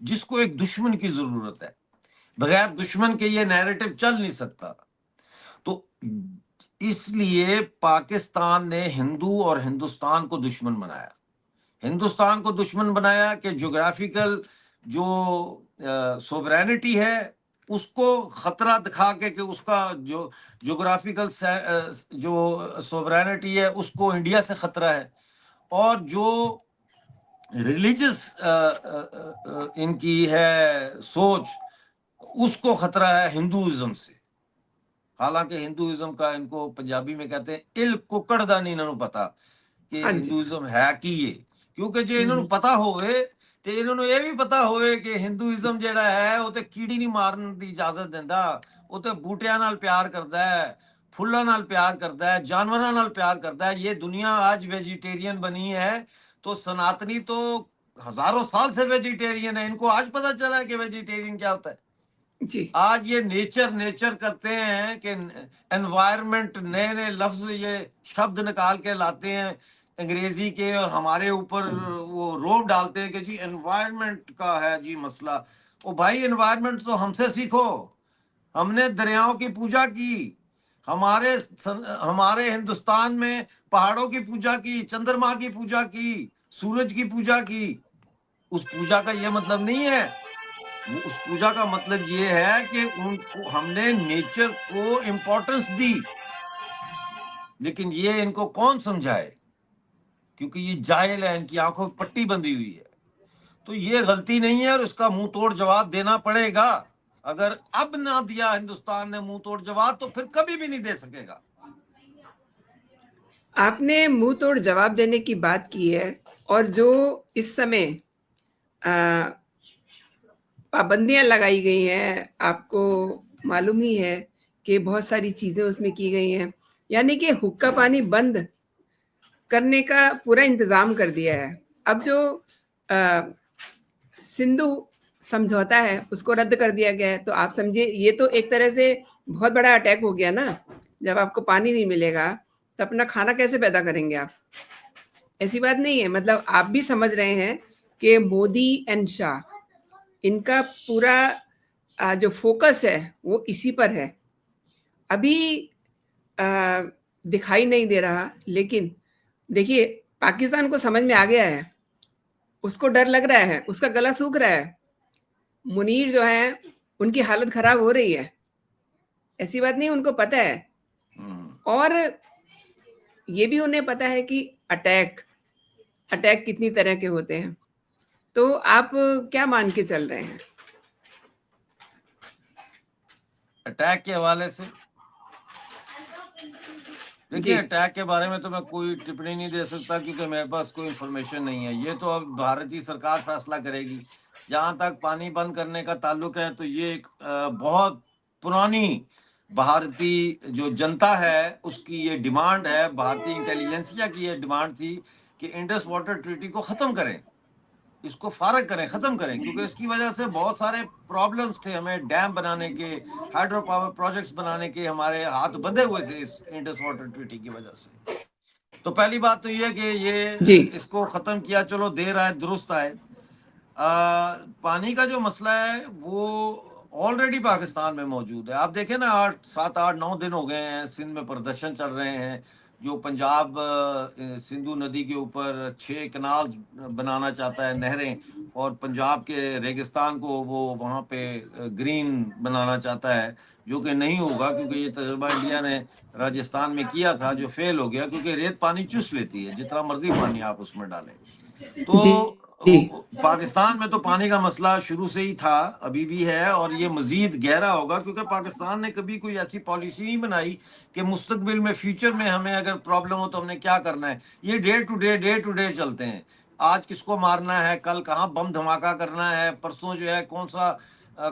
جس کو ایک دشمن کی ضرورت ہے. بغیر دشمن کے یہ نیریٹو چل نہیں سکتا. تو اس لیے پاکستان نے ہندو اور ہندوستان کو دشمن بنایا. ہندوستان کو دشمن بنایا کہ جغرافیکل جو سوورینٹی ہے اس کو خطرہ دکھا کے کہ اس کا جو جغرافیکل جو سوورینٹی ہے اس کو انڈیا سے خطرہ ہے, اور جو ریلیجس ان کی ہے سوچ اس کو خطرہ ہے ہندوازم سے. حالانکہ ہندوازم کا ان کو پنجابی میں کہتے ہیں ال ککڑ دا نہیں انہوں پتا کہ ہاں جی. ہندوازم ہے کی یہ, کیونکہ جو انہوں نے پتا ہوئے تو انہوں نے یہ بھی پتا ہوئے کہ ہندوازم جیڑا ہے وہ تے کیڑی نہیں مارن دی اجازت دیندا, وہ تے بوٹیاں نال پیار کردا ہے, پھلاں نال پیار کردا ہے, جانوراں نال پیار کردا ہے. یہ دنیا آج ویجیٹیرین بنی ہے تو سناتنی تو ہزاروں سال سے ویجیٹیرین ہے, ان کو آج پتا چلا ہے کہ ویجیٹیرین کیا ہوتا ہے. جی. آج یہ نیچر کرتے ہیں کہ انوائرمنٹ نئے نئے لفظ یہ شبد نکال کے لاتے ہیں انگریزی کے, اور ہمارے اوپر وہ روب ڈالتے ہیں کہ جی انوائرمنٹ کا ہے جی مسئلہ. او بھائی انوائرمنٹ تو ہم سے سیکھو, ہم نے دریاؤں کی پوجا کی, ہمارے ہندوستان میں پہاڑوں کی پوجا کی, چندرما کی پوجا کی, سورج کی پوجا کی. اس پوجا کا یہ مطلب نہیں ہے, اس پوجا کا مطلب یہ ہے کہ ان کو ہم نے نیچر کو امپورٹنس دی. لیکن یہ ان کو کون سمجھائے, کیونکہ یہ جاہل ہے, ان کی آنکھوں پہ پٹی بندھی ہوئی ہے. تو یہ غلطی نہیں ہے اور اس کا منہ توڑ جواب دینا پڑے گا. اگر اب نہ دیا ہندوستان نے منہ توڑ جواب تو پھر کبھی بھی نہیں دے سکے گا. آپ نے منہ توڑ جواب دینے کی بات کی ہے, اور جو اس سمے پابندیاں لگائی گئی ہیں, آپ کو معلوم ہی ہے کہ بہت ساری چیزیں اس میں کی گئی ہیں, یعنی کہ حقہ پانی بند کرنے کا پورا انتظام کر دیا ہے. اب جو سندھو سمجھوتا ہے اس کو رد کر دیا گیا ہے, تو آپ سمجھے یہ تو ایک طرح سے بہت بڑا اٹیک ہو گیا نا. جب آپ کو پانی نہیں ملے گا تو اپنا کھانا کیسے پیدا کریں گے آپ؟ ایسی بات نہیں ہے. مطلب آپ بھی سمجھ رہے ہیں کہ مودی اینڈ شاہ ان کا پورا جو فوکس ہے وہ اسی پر ہے. ابھی دکھائی نہیں دے رہا, لیکن دیکھیے پاکستان کو سمجھ میں آ گیا ہے, اس کو ڈر لگ رہا ہے, اس کا گلا سوکھ رہا ہے. منیر جو ہے ان کی حالت خراب ہو رہی ہے, ایسی بات نہیں, ان کو پتہ ہے. اور یہ بھی انہیں پتہ ہے کہ اٹیک کتنی طرح کے ہوتے ہیں. تو آپ کیا مان کے چل رہے ہیں اٹیک کے حوالے سے؟ دیکھیے اٹیک کے بارے میں تو میں کوئی ٹپڑی نہیں دے سکتا کیونکہ میرے پاس کوئی انفارمیشن نہیں ہے. یہ تو اب بھارتی سرکار فیصلہ کرے گی. جہاں تک پانی بند کرنے کا تعلق ہے تو یہ ایک بہت پرانی بھارتی جو جنتا ہے اس کی یہ ڈیمانڈ ہے. بھارتی انٹیلیجنسیا کی یہ ڈیمانڈ تھی کہ انڈس واٹر ٹریٹی کو ختم کریں, اس کو فارغ کریں, ختم کریں, کیونکہ اس کی وجہ سے بہت سارے پرابلمس تھے. ہمیں ڈیم بنانے کے, ہائیڈرو پاور پروجیکٹس بنانے کے ہمارے ہاتھ بندھے ہوئے تھے اس انڈس واٹر ٹریٹی کی وجہ سے. تو پہلی بات تو یہ کہ یہ جی. اس کو ختم کیا, چلو دیر آئے درست آئے. پانی کا جو مسئلہ ہے وہ آلریڈی پاکستان میں موجود ہے. آپ دیکھیں نا 7 8 9 دن ہو گئے ہیں سندھ میں پردرشن چل رہے ہیں. جو پنجاب سندھو ندی کے اوپر 6 کنال بنانا چاہتا ہے, نہریں, اور پنجاب کے ریگستان کو وہ وہاں پہ گرین بنانا چاہتا ہے, جو کہ نہیں ہوگا کیونکہ یہ تجربہ انڈیا نے راجستھان میں کیا تھا جو فیل ہو گیا, کیونکہ ریت پانی چوس لیتی ہے جتنا مرضی پانی آپ اس میں ڈالیں. تو جی. پاکستان میں تو پانی کا مسئلہ شروع سے ہی تھا, ابھی بھی ہے, اور یہ مزید گہرا ہوگا کیونکہ پاکستان نے کبھی کوئی ایسی پالیسی نہیں بنائی کہ مستقبل میں فیوچر میں ہمیں اگر پرابلم ہو تو ہم نے کیا کرنا ہے. یہ ڈے ٹو ڈے چلتے ہیں. آج کس کو مارنا ہے, کل کہاں بم دھماکہ کرنا ہے, پرسوں جو ہے کون سا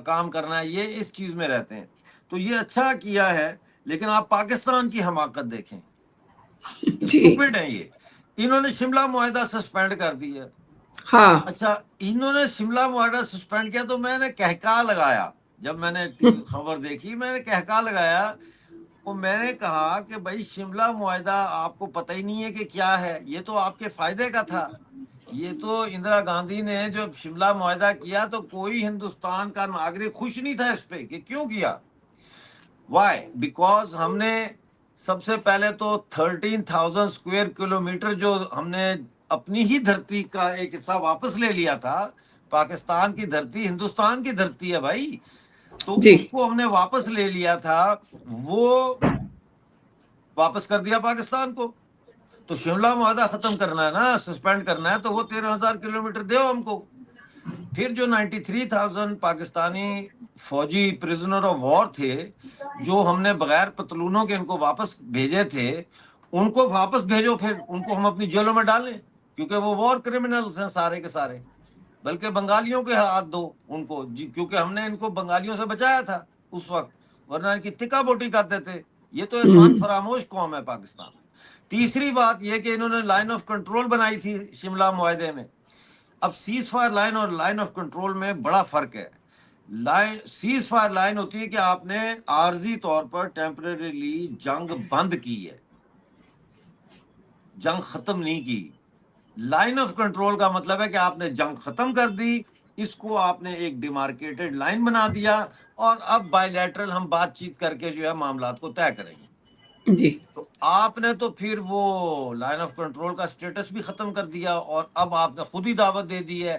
کام کرنا ہے, یہ اس چیز میں رہتے ہیں. تو یہ اچھا کیا ہے, لیکن آپ پاکستان کی حماقت دیکھیں, جی. اسٹوپڈ ہیں یہ. انہوں نے شملہ معاہدہ سسپینڈ کر دیا. ہاں. اچھا, انہوں نے شملہ معاہدہ سسپینڈ کیا تو میں نے کہکا لگایا, جب میں نے خبر دیکھی میں نے کہکا لگایا. اور میں نے کہا کہ بھائی شملہ معاہدہ آپ کو پتہ ہی نہیں ہے کہ کیا ہے, یہ تو آپ کے فائدے کا تھا. یہ تو اندرا گاندھی نے جو شملہ معاہدہ کیا تو کوئی ہندوستان کا ناگرک خوش نہیں تھا اس پہ کہ کیوں کیا. وائی؟ بیکاز ہم نے سب سے پہلے تو 13,000 اسکوائر کلومیٹر جو ہم نے اپنی ہی دھرتی کا ایک حصہ واپس لے لیا تھا. پاکستان کی دھرتی ہندوستان کی دھرتی ہے بھائی, تو جی اس کو ہم نے واپس لے لیا تھا, وہ واپس کر دیا پاکستان کو. تو شملہ معاہدہ ختم کرنا ہے نا, سسپینڈ کرنا ہے, تو وہ 13,000 کلومیٹر دیو ہم کو. پھر جو 93,000 پاکستانی فوجی پرزنر آف وار تھے جو ہم نے بغیر پتلونوں کے ان کو واپس بھیجے تھے, ان کو واپس بھیجو, پھر ان کو ہم اپنی جیلوں میں ڈالیں, کیونکہ وہ وار کرمنلز ہیں سارے کے سارے. بلکہ بنگالیوں کے ہاتھ دو ان کو, جی, کیونکہ ہم نے ان کو بنگالیوں سے بچایا تھا اس وقت, ورنہ ان کی تکا بوٹی کرتے تھے. یہ تو احسان فراموش قوم ہے پاکستان. تیسری بات یہ کہ انہوں نے لائن آف کنٹرول بنائی تھی شملہ معاہدے میں. اب سیز فائر لائن اور لائن آف کنٹرول میں بڑا فرق ہے. سیز فائر لائن ہوتی ہے کہ آپ نے عارضی طور پر ٹیمپریریلی جنگ بند کی ہے, جنگ ختم نہیں کی. لائن آف کنٹرول کا مطلب ہے کہ آپ نے جنگ ختم کر دی, اس کو آپ نے ایک ڈیمارکیٹڈ لائن بنا دیا, اور اب بائی لیٹرل ہم بات چیت کر کے جو ہے معاملات کو طے کریں گے. جی تو آپ نے تو پھر وہ لائن آف کنٹرول کا سٹیٹس بھی ختم کر دیا, اور اب آپ نے خود ہی دعوت دے دی ہے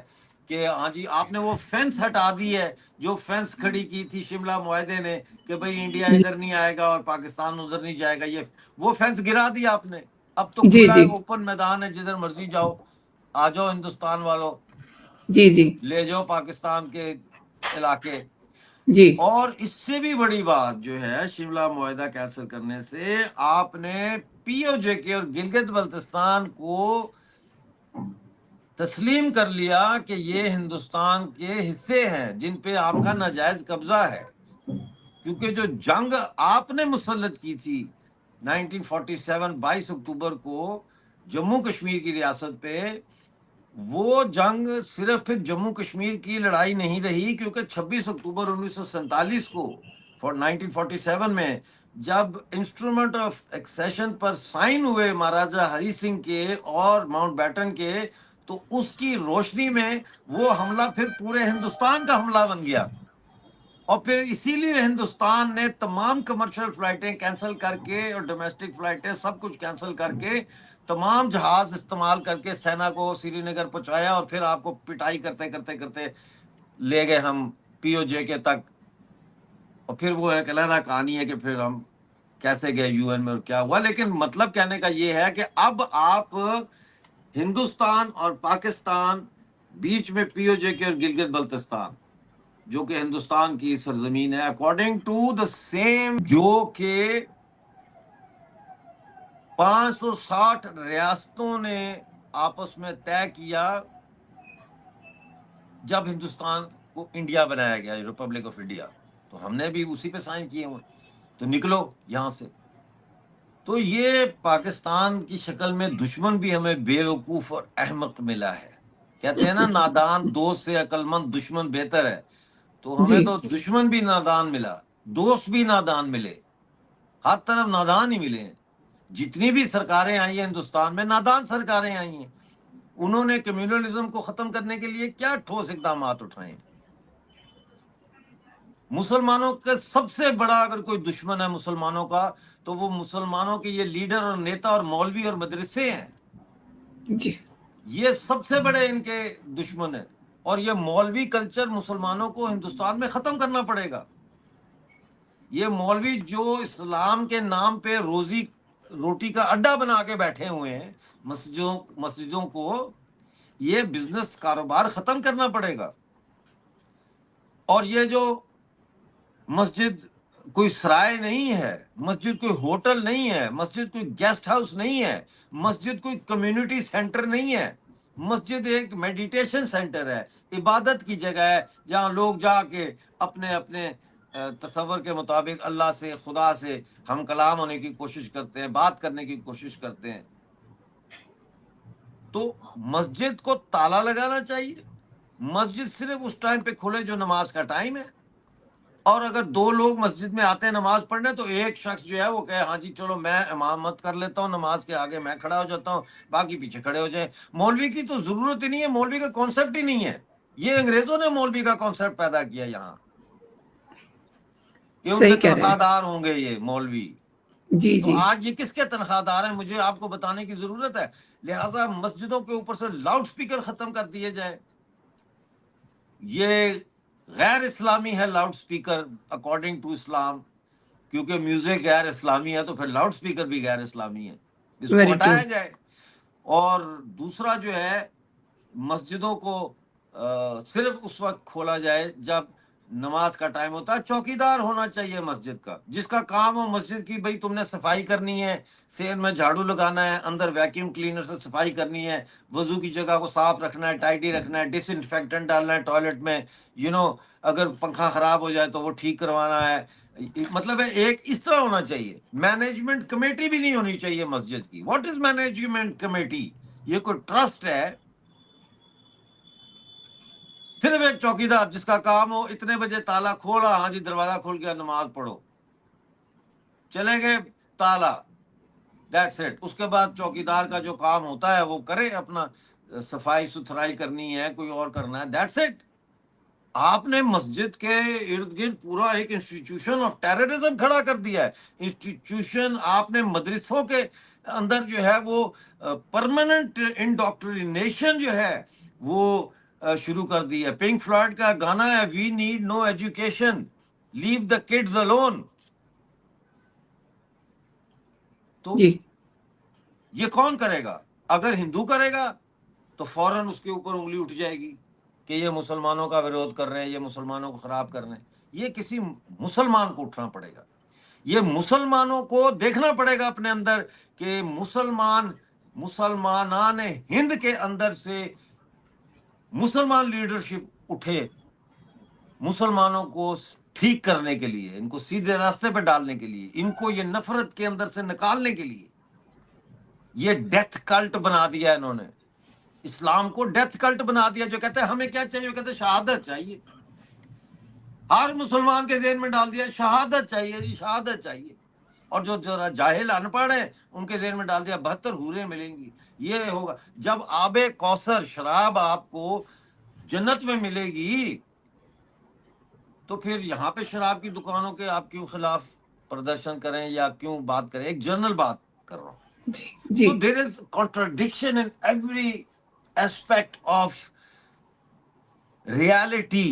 کہ ہاں جی آپ نے وہ فینس ہٹا دی ہے جو فینس کھڑی کی تھی شملہ معاہدے نے کہ بھئی انڈیا جی ادھر نہیں آئے گا اور پاکستان ادھر نہیں جائے گا, یہ وہ فینس گرا دیا آپ نے. اب تو جی کھلا ہے, جی اوپن میدان ہے, جدھر مرضی جاؤ, آ جاؤ ہندوستان والوں, جی جی لے جاؤ پاکستان کے علاقے. جی اور اس سے بھی بڑی بات جو ہے شملہ معاہدہ کینسل کرنے سے, آپ نے پی او جے کے اور گلگت بلتستان کو تسلیم کر لیا کہ یہ ہندوستان کے حصے ہیں جن پہ آپ کا ناجائز قبضہ ہے. کیونکہ جو جنگ آپ نے مسلط کی تھی 1947 22 اکتوبر کو جموں کشمیر کی ریاست پہ, وہ جنگ صرف پھر جموں کشمیر کی لڑائی نہیں رہی, کیونکہ 26 اکتوبر 1947 کو 1947 میں جب انسٹرومنٹ آف ایکسیشن پر سائن ہوئے مہاراجہ ہری سنگھ کے اور ماؤنٹ بیٹن کے, تو اس کی روشنی میں وہ حملہ پھر پورے ہندوستان کا حملہ بن گیا. اور پھر اسی لیے ہندوستان نے تمام کمرشل فلائٹیں کینسل کر کے اور ڈومیسٹک فلائٹیں سب کچھ کینسل کر کے تمام جہاز استعمال کر کے سینا کو سری نگر پہنچایا, اور پھر آپ کو پٹائی کرتے کرتے کرتے لے گئے ہم پی او جے کے تک. اور پھر وہ ایک علیحدہ کہانی ہے کہ پھر ہم کیسے گئے یو این میں اور کیا ہوا. لیکن مطلب کہنے کا یہ ہے کہ اب آپ ہندوستان اور پاکستان بیچ میں پی او جے کے اور گلگت بلتستان جو کہ ہندوستان کی سرزمین ہے, اکارڈنگ ٹو دا سیم جو کہ 560 ریاستوں نے آپس میں طے کیا جب ہندوستان کو انڈیا بنایا گیا, ریپبلک آف انڈیا, تو ہم نے بھی اسی پہ سائن کیے ہوئے. تو نکلو یہاں سے. تو یہ پاکستان کی شکل میں دشمن بھی ہمیں بے وقوف اور احمق ملا ہے. کہتے ہیں نا نادان دوست سے عقل مند دشمن بہتر ہے, تو ہمیں جی تو دشمن بھی نادان ملا, دوست بھی نادان ملے, ہر طرف نادان ہی ملے ہیں. جتنی بھی سرکاریں آئی ہیں ہندوستان میں نادان سرکاریں آئی ہیں. انہوں نے کمیونلزم کو ختم کرنے کے لیے کیا ٹھوس اقدامات اٹھائے ہیں. مسلمانوں کا سب سے بڑا اگر کوئی دشمن ہے مسلمانوں کا, تو وہ مسلمانوں کے یہ لیڈر اور نیتا اور مولوی اور مدرسے ہیں. جی یہ سب سے بڑے ان کے دشمن ہیں, اور یہ مولوی کلچر مسلمانوں کو ہندوستان میں ختم کرنا پڑے گا. یہ مولوی جو اسلام کے نام پہ روٹی کا اڈا بنا کے بیٹھے ہوئے ہیں مسجدوں کو, یہ بزنس کاروبار ختم کرنا پڑے گا. اور یہ جو مسجد کوئی سرائے نہیں ہے, مسجد کوئی ہوٹل نہیں ہے, مسجد کوئی گیسٹ ہاؤس نہیں ہے, مسجد کوئی کمیونٹی سینٹر نہیں ہے, مسجد ایک میڈیٹیشن سینٹر ہے, عبادت کی جگہ ہے جہاں لوگ جا کے اپنے اپنے تصور کے مطابق اللہ سے خدا سے ہم کلام ہونے کی کوشش کرتے ہیں, بات کرنے کی کوشش کرتے ہیں. تو مسجد کو تالا لگانا چاہیے. مسجد صرف اس ٹائم پہ کھلے جو نماز کا ٹائم ہے. اور اگر دو لوگ مسجد میں آتے ہیں نماز پڑھنے تو ایک شخص جو ہے وہ کہے ہاں جی چلو میں امامت کر لیتا ہوں، نماز کے آگے میں کھڑا ہو جاتا ہوں، باقی پیچھے کھڑے ہو جائیں۔ مولوی کی تو ضرورت ہی نہیں ہے، مولوی کا کانسیپٹ ہی نہیں ہے۔ یہ انگریزوں نے مولوی کا کانسیپٹ پیدا کیا یہاں کہ ان کے صحیح کہہ رہے تنخواہ ہیں، دار ہوں گے یہ مولوی۔ جی تو جی آج یہ کس کے تنخواہ دار ہیں مجھے آپ کو بتانے کی ضرورت ہے۔ لہٰذا مسجدوں کے اوپر سے لاؤڈ سپیکر ختم کر دیے جائے۔ یہ غیر اسلامی ہے لاؤڈ سپیکر اکارڈنگ ٹو اسلام، کیونکہ میوزک غیر اسلامی ہے تو پھر لاؤڈ سپیکر بھی غیر اسلامی ہے، اس کو ویری ٹرو، ہٹایا جائے۔ اور دوسرا جو ہے مسجدوں کو صرف اس وقت کھولا جائے جب نماز کا ٹائم ہوتا ہے۔ چوکیدار ہونا چاہیے مسجد کا، جس کا کام ہو مسجد کی، بھئی تم نے صفائی کرنی ہے، صحن میں جھاڑو لگانا ہے، اندر ویکیوم کلینر سے صفائی کرنی ہے، وضو کی جگہ کو صاف رکھنا ہے، ٹائڈی رکھنا ہے، ڈس انفیکٹنٹ ڈالنا ہے ٹوائلٹ میں، اگر پنکھا خراب ہو جائے تو وہ ٹھیک کروانا ہے۔ مطلب ہے ایک اس طرح ہونا چاہیے۔ مینجمنٹ کمیٹی بھی نہیں ہونی چاہیے مسجد کی۔ What is management committee? یہ کوئی ٹرسٹ ہے؟ صرف ایک چوکیدار جس کا کام ہو اتنے بجے تالا کھولا، ہاں جی دروازہ کھول گیا، نماز پڑھو، چلے گئے تالا، دیٹس اٹ۔ اس کے بعد چوکیدار کا جو کام ہوتا ہے وہ کرے، اپنا صفائی ستھرائی کرنی ہے، کوئی اور کرنا ہے، دیٹس اٹ۔ آپ نے مسجد کے ارد گرد پورا ایک انسٹیٹیوشن آف ٹیررزم کھڑا کر دیا ہے۔ انسٹیٹیوشن آپ نے مدرسوں کے اندر جو ہے وہ پرماننٹ انڈاکٹرینیشن جو ہے وہ شروع کر دی ہے۔ پنک فلوئڈ کا گانا ہے we need no education, leave the kids alone. تو جی یہ کون کرے گا؟ اگر ہندو کرے گا تو فوراً اس کے اوپر انگلی اٹھ جائے گی کہ یہ مسلمانوں کا ویرودھ کر رہے ہیں، یہ مسلمانوں کو خراب کر رہے ہیں۔ یہ کسی مسلمان کو اٹھنا پڑے گا، یہ مسلمانوں کو دیکھنا پڑے گا اپنے اندر کہ مسلمانان ہند کے اندر سے مسلمان لیڈرشپ اٹھے مسلمانوں کو ٹھیک کرنے کے لیے، ان کو سیدھے راستے پہ ڈالنے کے لیے، ان کو یہ نفرت کے اندر سے نکالنے کے لیے۔ یہ ڈیتھ کلٹ بنا دیا انہوں نے، اسلام کو ڈیتھ کلٹ بنا دیا۔ جو کہتے ہیں ہمیں کیا چاہیے، وہ کہتے ہیں شہادت چاہیے۔ ہر مسلمان کے ذہن میں ڈال دیا شہادت چاہیے جی، شہادت چاہیے۔ اور جو ذرا جاہل ان پڑھ ہے ان کے ذہن میں ڈال دیا 72 حوریں ملیں گی، یہ ہوگا۔ جب آب کوثر شراب آپ کو جنت میں ملے گی تو پھر یہاں پہ شراب کی دکانوں کے آپ کیوں خلاف پردرشن کریں یا کیوں بات کریں؟ ایک جنرل بات کر رہا ہوں۔ جی جی So there is contradiction in every aspect of reality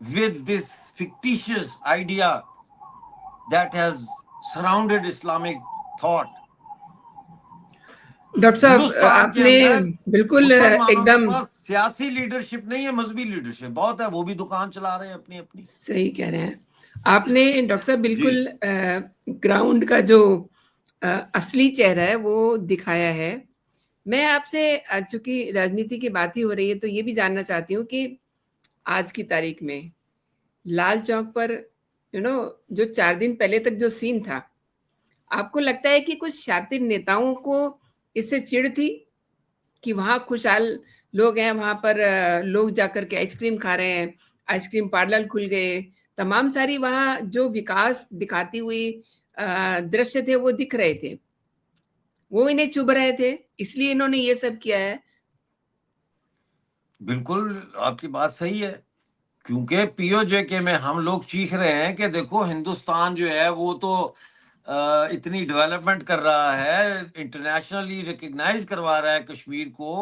with this fictitious idea that has surrounded Islamic thought. Doctor صاحب ہندوستان آپ کے نے اندر بالکل مسلمانوں ایک کے دم پاس سیاسی لیڈرشپ نہیں ہے، مذہبی لیڈرشپ بہت ہے، وہ بھی دکان چلا رہے ہیں اپنی اپنی۔ صحیح کہہ رہے ہیں آپ نے ڈاکٹر صاحب، جی بالکل گراؤنڈ کا جو اصلی چہرہ ہے وہ دکھایا ہے۔ میں آپ سے چونکہ راجنیتی کی بات ہی ہو رہی ہے تو یہ بھی جاننا چاہتی ہوں کہ آج کی تاریخ میں لال چوک پر جو 4 دن پہلے تک جو سین تھا، آپ کو لگتا ہے کہ کچھ شاطر نیتاؤں کو اس سے چڑ تھی کہ وہاں خوشحال لوگ ہیں، وہاں پر لوگ جا کر کے آئس کریم کھا رہے ہیں، آئس کریم پارلر کھل گئے، تمام ساری وہاں جو وکاس دکھاتی ہوئی درشیہ تھے وہ دکھ رہے تھے، وہ انہیں چبھ رہے تھے، اس لیے انہوں نے یہ سب کیا ہے؟ بالکل آپ کی بات صحیح ہے، کیونکہ پی او جے کے میں ہم لوگ چیخ رہے ہیں کہ دیکھو ہندوستان جو ہے وہ تو اتنی ڈیولپمنٹ کر رہا ہے، انٹرنیشنلی ریکگنائز کروا رہا ہے کشمیر کو،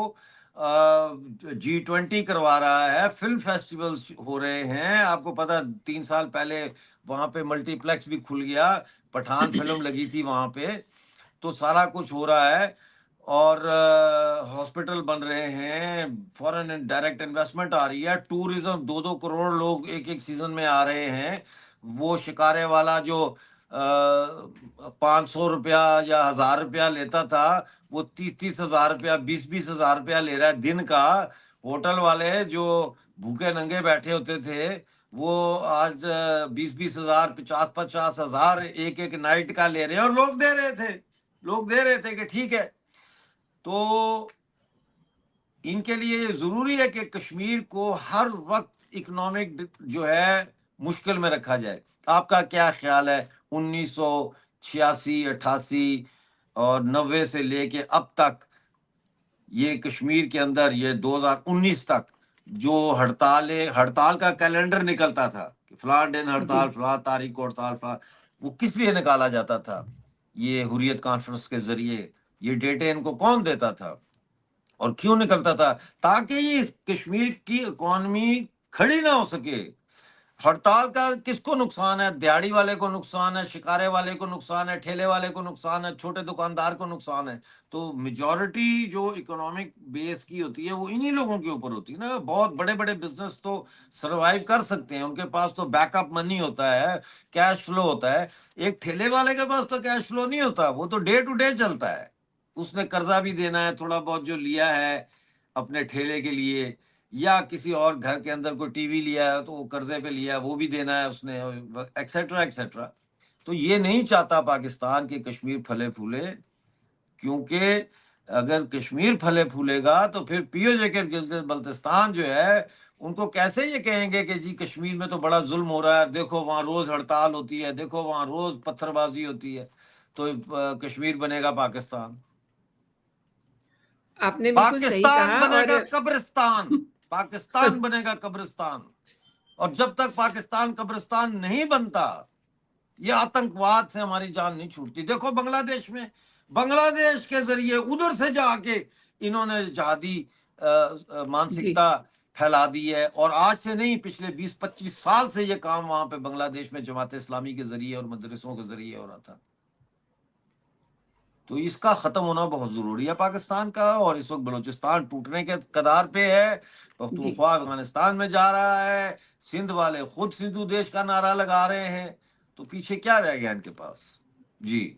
G20 کروا رہا ہے، فلم فیسٹیولز ہو رہے ہیں۔ آپ کو پتہ 3 سال پہلے وہاں پہ ملٹی پلیکس بھی کھل گیا، پٹھان فلم لگی تھی وہاں پہ، تو سارا کچھ ہو رہا ہے، اور ہاسپٹل بن رہے ہیں، فورن ڈائریکٹ انویسٹمنٹ آ رہی ہے، ٹورزم 2 کروڑ لوگ ایک سیزن میں آ رہے ہیں۔ وہ شکارے والا جو 500 روپیہ یا 1000 روپیہ لیتا تھا وہ 30 ہزار روپیہ 20 ہزار روپیہ لے رہا ہے دن کا۔ ہوٹل والے جو بھوکے ننگے بیٹھے ہوتے تھے وہ آج 20 ہزار 50 ہزار ایک نائٹ کا لے رہے ہیں، اور لوگ دے رہے تھے کہ ٹھیک ہے۔ تو ان کے لیے یہ ضروری ہے کہ کشمیر کو ہر وقت اکنامک جو ہے مشکل میں رکھا جائے. آپ کا کیا خیال ہے 1986 88 اور 90 سے لے کے اب تک یہ کشمیر کے اندر یہ 2019 تک جو ہڑتال کا کیلنڈر نکلتا تھا کہ فلاں دن ہڑتال، جی فلاں تاریخ کو ہڑتال، فلاں، وہ کس لیے نکالا جاتا تھا؟ یہ حریت کانفرنس کے ذریعے. یہ ڈیٹے ان کو کون دیتا تھا اور کیوں نکلتا تھا؟ تاکہ یہ کشمیر کی اکانومی کھڑی نہ ہو سکے. ہڑتال کا کس کو نقصان ہے؟ دیہڑی والے کو نقصان ہے، شکارے والے کو نقصان ہے، ٹھیلے والے کو نقصان ہے، چھوٹے دکاندار کو نقصان ہے. تو میجورٹی جو اکنامک بیس کی ہوتی ہے وہ انہی لوگوں کے اوپر ہوتی ہے نا. بہت بڑے بڑے بزنس تو سروائیو کر سکتے ہیں، ان کے پاس تو بیک اپ منی ہوتا ہے، کیش فلو ہوتا ہے. ایک ٹھیلے والے کے پاس تو کیش فلو نہیں ہوتا، وہ تو ڈے ٹو ڈے چلتا ہے. اس نے قرضہ بھی دینا ہے، تھوڑا بہت جو لیا ہے اپنے ٹھیلے کے لیے، یا کسی اور گھر کے اندر کوئی ٹی وی لیا ہے تو وہ قرضے پہ لیا ہے، وہ بھی دینا ہے اس نے، ایکسیٹرا ایکسیٹرا. تو یہ نہیں چاہتا پاکستان کہ کشمیر پھلے پھولے، کیونکہ اگر کشمیر پھلے پھولے گا تو پھر پی او جے کے گلگت بلتستان جو ہے ان کو کیسے یہ کہیں گے کہ جی کشمیر میں تو بڑا ظلم ہو رہا ہے، دیکھو وہاں روز ہڑتال ہوتی ہے، دیکھو وہاں روز پتھر بازی ہوتی ہے، تو کشمیر بنے گا پاکستان. آپ نے بالکل صحیح پاکستان کہا. بنے اور گا قبرستان، پاکستان بنے گا قبرستان. اور جب تک پاکستان قبرستان نہیں بنتا، یہ آتنکواد سے ہماری جان نہیں چھوٹتی. دیکھو بنگلہ دیش میں، بنگلہ دیش کے ذریعے ادھر سے جا کے انہوں نے جہادی جی مانسکتا پھیلا دی ہے. اور آج سے نہیں، پچھلے 20-25 سال سے یہ کام وہاں پہ بنگلہ دیش میں جماعت اسلامی کے ذریعے اور مدرسوں کے ذریعے ہو رہا تھا. تو اس کا ختم ہونا بہت ضروری ہے پاکستان کا. اور اس وقت بلوچستان ٹوٹنے کے قدار پہ ہے، جی پختونخوا افغانستان میں جا رہا ہے، سندھ والے خود سندھو دیش کا نعرہ لگا رہے ہیں. تو پیچھے کیا رہ گیا ان کے پاس؟ جی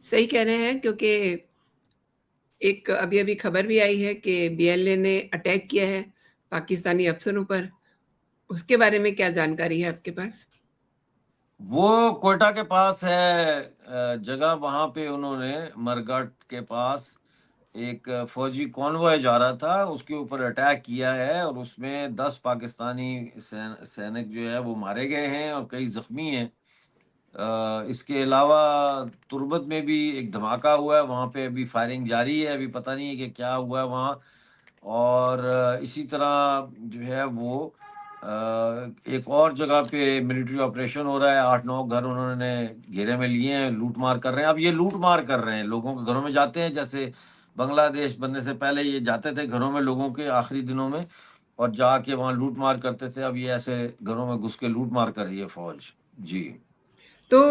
صحیح کہہ رہے ہیں. کیونکہ ایک ابھی خبر بھی آئی ہے کہ بی ایل اے نے اٹیک کیا ہے پاکستانی افسروں پر. اس کے بارے میں کیا جانکاری ہے آپ کے پاس؟ وہ کوئٹہ کے پاس ہے جگہ، وہاں پہ انہوں نے مرگٹ کے پاس ایک فوجی کانوائے جا رہا تھا، اس کے اوپر اٹیک کیا ہے، اور اس میں 10 پاکستانی سینک جو ہے وہ مارے گئے ہیں اور کئی زخمی ہیں. اس کے علاوہ تربت میں بھی ایک دھماکہ ہوا ہے، وہاں پہ ابھی فائرنگ جاری ہے، ابھی پتہ نہیں ہے کہ کیا ہوا ہے وہاں. اور اسی طرح جو ہے وہ ایک اور جگہ پہ ملٹری آپریشن ہو رہا ہے. 8-9 گھر انہوں نے گھیرے میں لیے ہیں، لوٹ مار کر رہے ہیں. اب یہ لوٹ مار کر رہے ہیں، لوگوں کے گھروں میں جاتے ہیں، جیسے بنگلہ دیش بننے سے پہلے یہ جاتے تھے گھروں میں لوگوں کے آخری دنوں میں اور جا کے وہاں لوٹ مار کرتے تھے. اب یہ ایسے گھروں میں گھس کے لوٹ مار کر رہی ہے فوج. جی تو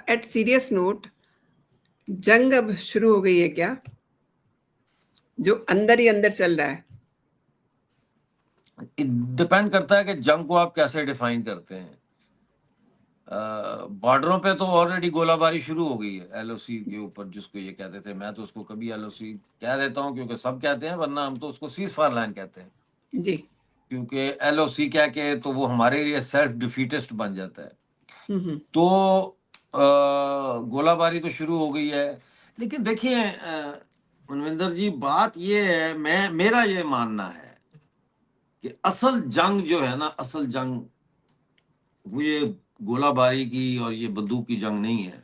ایٹ سیریس نوٹ، جنگ اب شروع ہو گئی ہے کیا، جو اندر ہی اندر چل رہا ہے؟ ڈپینڈ کرتا ہے کہ جنگ کو آپ کیسے ڈیفائن کرتے ہیں. بارڈروں پہ تو آلریڈی گولہ باری شروع ہو گئی ہے ایل او سی کے اوپر، جس کو یہ کہتے تھے. میں تو اس کو کبھی ایل او سی کہہ دیتا ہوں کیونکہ سب کہتے ہیں، ورنہ ہم تو اس کو سیز فائر لائن کہتے ہیں. جی کیونکہ ایل او سی کہہ کے تو وہ ہمارے لیے سیلف ڈیفیٹسٹ بن جاتا ہے. ہوں تو گولہ باری تو شروع ہو گئی ہے. لیکن دیکھیں منوندر جی، بات یہ ہے، میرا یہ ماننا ہے کہ اصل جنگ جو ہے نا، اصل جنگ وہ یہ گولہ باری کی اور یہ بندوق کی جنگ نہیں ہے.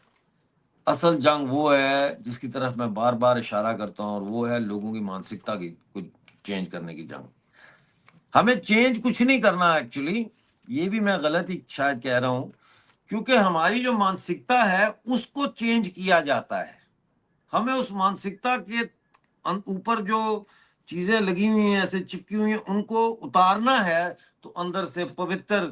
اصل جنگ وہ ہے جس کی طرف میں بار بار اشارہ کرتا ہوں، اور وہ ہے لوگوں کی مانسکتا کی کچھ چینج کرنے کی جنگ. ہمیں چینج کچھ نہیں کرنا ایکچولی، یہ بھی میں غلط ہی شاید کہہ رہا ہوں، کیونکہ ہماری جو مانسکتا ہے اس کو چینج کیا جاتا ہے. ہمیں اس مانسکتا کے اوپر جو چیزیں لگی ہوئی ہیں، ایسے چپکی ہوئی ہیں، ان کو اتارنا ہے. تو اندر سے پوتر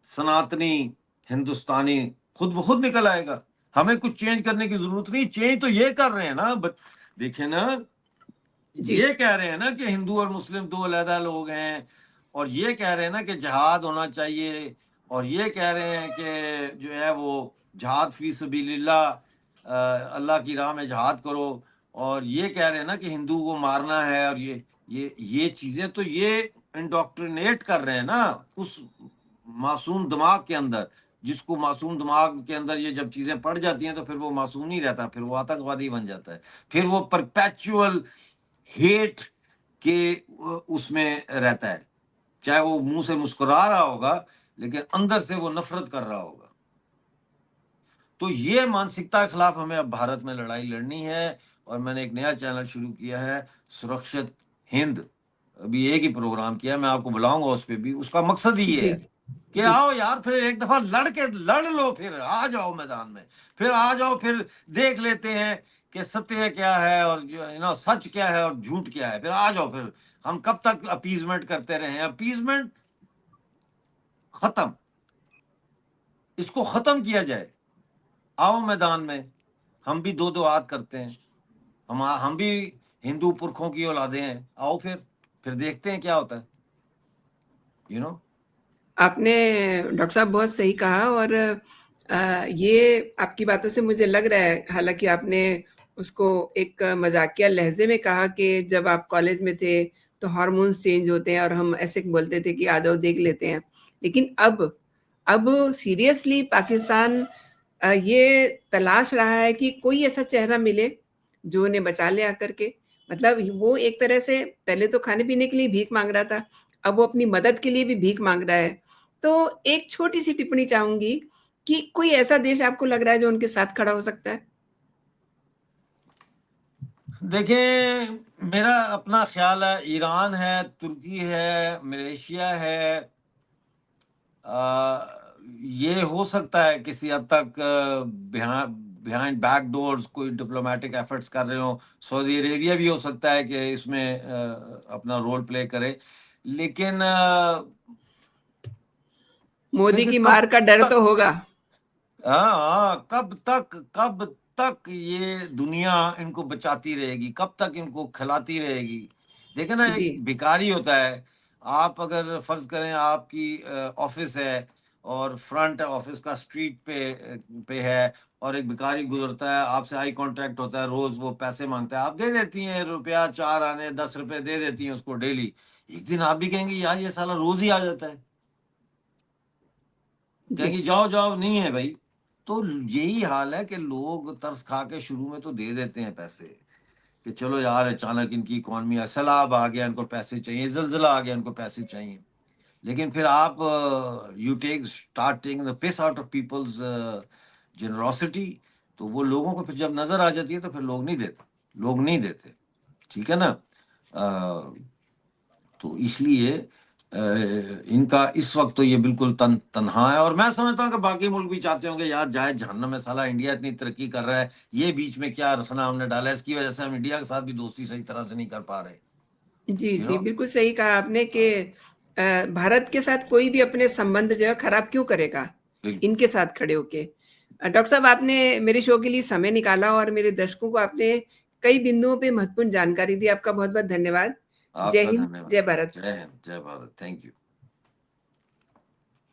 سناتنی ہندوستانی خود بخود نکل آئے گا. ہمیں کچھ چینج کرنے کی ضرورت نہیں. چینج تو یہ کر رہے ہیں نا، دیکھیں نا، جی یہ کہہ رہے ہیں نا کہ ہندو اور مسلم دو علیحدہ لوگ ہیں، اور یہ کہہ رہے ہیں نا کہ جہاد ہونا چاہیے، اور یہ کہہ رہے ہیں کہ جو ہے وہ جہاد فی سبیل اللہ، اللہ کی راہ میں جہاد کرو، اور یہ کہہ رہے ہیں نا کہ ہندو کو مارنا ہے. اور یہ چیزیں تو یہ انڈوکٹرینیٹ کر رہے ہیں نا اس معصوم دماغ کے اندر، جس کو معصوم دماغ کے اندر یہ جب چیزیں پڑ جاتی ہیں تو پھر وہ معصوم نہیں رہتا، پھر وہ آتنکوادی بن جاتا ہے، پھر وہ پرپیچول ہیٹ کے اس میں رہتا ہے. چاہے وہ منہ سے مسکرا رہا ہوگا لیکن اندر سے وہ نفرت کر رہا ہوگا. تو یہ مانسکتا کے خلاف ہمیں اب بھارت میں لڑائی لڑنی ہے. اور میں نے ایک نیا چینل شروع کیا ہے, سرکشت ہند. ابھی ایک ہی پروگرام کیا, میں آپ کو بلاؤں گا اس پہ بھی. اس کا مقصد ہی یہ جی ہے کہ جی آؤ یار, پھر ایک دفعہ لڑ لو, پھر آ جاؤ میدان میں, پھر آ جاؤ, پھر دیکھ لیتے ہیں کہ ستیہ کیا ہے اور سچ کیا ہے اور جھوٹ کیا ہے. پھر آ جاؤ, پھر ہم کب تک اپیزمنٹ کرتے رہے ہیں. اپیزمنٹ ختم, اس کو ختم کیا جائے. آؤ میدان میں, ہم بھی دو ہاتھ کرتے ہیں, ہم بھی ہندو پرکھوں کی اولادیں ہیں. آؤ پھر دیکھتے ہیں کیا ہوتا ہے. آپ نے ڈاکٹر صاحب بہت صحیح کہا. اور یہ آپ کی باتوں سے مجھے لگ رہا ہے, حالانکہ آپ نے اس کو ایک مذاقیہ لہجے میں کہا کہ جب آپ کالج میں تھے تو ہارمونز چینج ہوتے ہیں اور ہم ایسے بولتے تھے کہ آ جاؤ دیکھ لیتے ہیں. لیکن اب سیریسلی پاکستان یہ تلاش رہا ہے کہ کوئی ایسا چہرہ ملے جو انہیں بچا لے آ کر کے. مطلب وہ ایک طرح سے پہلے تو کھانے پینے کے لیے بھیک مانگ رہا تھا, اب وہ اپنی مدد کے لیے بھی بھیک مانگ رہا ہے. تو ایک چھوٹی سی ٹپنی چاہوں گی کہ کوئی ایسا دیش آپ کو لگ رہا ہے جو ان کے ساتھ کھڑا ہو سکتا ہے؟ دیکھیں, میرا اپنا خیال ہے, ایران ہے, ترکی ہے, ملیشیا ہے, یہ ہو سکتا ہے کسی حد تک بیہائنڈ بیک ڈورز کوئی ڈپلومیٹک ایفرٹس کر رہے ہوں. سعودی عربیہ بھی ہو سکتا ہے کہ اس میں اپنا رول پلے کرے. لیکن مودی دیکھیں کی کب مار کا ڈر تو تک, ہوگا. ہاں کب تک یہ دنیا ان کو بچاتی رہے گی, کب تک ان کو کھلاتی رہے گی. دیکھیں نا, جی ایک بھکاری ہوتا ہے. آپ اگر فرض کریں آپ کی آفس ہے اور فرنٹ آفس کا اسٹریٹ پہ ہے, اور ایک بھکاری گزرتا ہے, آپ سے آئی کانٹیکٹ ہوتا ہے, روز وہ پیسے مانگتا ہے, آپ دے دیتی ہیں روپیہ 4 آنے 10 روپے دے دیتی ہیں اس کو ڈیلی. ایک دن آپ بھی کہیں گے یار یہ سالا روز ہی آ جاتا ہے, کہیں جی گے جاؤ جاؤ, نہیں ہے بھائی. تو یہی حال ہے کہ لوگ ترس کھا کے شروع میں تو دے دیتے ہیں پیسے کہ چلو یار اچانک ان کی اکانومی سیلاب آ گیا, ان کو پیسے چاہیے, زلزلہ آ گیا, ان کو پیسے چاہیے. لیکن پھر آپ you start taking the piss out of people's generosity, تو وہ لوگوں کو پھر جب نظر آ جاتی ہے تو پھر لوگ نہیں دیتے. ٹھیک ہے نا. تو اس لیے ان کا اس وقت تو یہ بالکل تنہا ہے. اور میں سمجھتا ہوں کہ باقی ملک بھی چاہتے ہوں کہ یار جائے جہنم میں, سالہ انڈیا اتنی ترقی کر رہا ہے, یہ بیچ میں کیا رکھنا ہم نے ڈالا ہے, اس کی وجہ سے ہم انڈیا کے ساتھ بھی دوستی صحیح طرح سے نہیں کر پا رہے. جی یو جی نو بالکل صحیح کہا آپ نے کہ بھارت کے ساتھ کوئی بھی اپنے سمبند جو ہے خراب کیوں کرے گا بالکل. ان کے ساتھ کھڑے ہو کے. ڈاکٹر صاحب آپ نے میرے شو کے لیے سمے نکالا اور میرے درشکوں کو آپ نے کئی بندوؤں پہ مہتوپورن جانکاری دی. آپ کا بہت بہت دھنیہ واد. آپ جے کا ہند, دھنیہ واد. جے بھارت. جے ہند, جے بھارت. Thank you.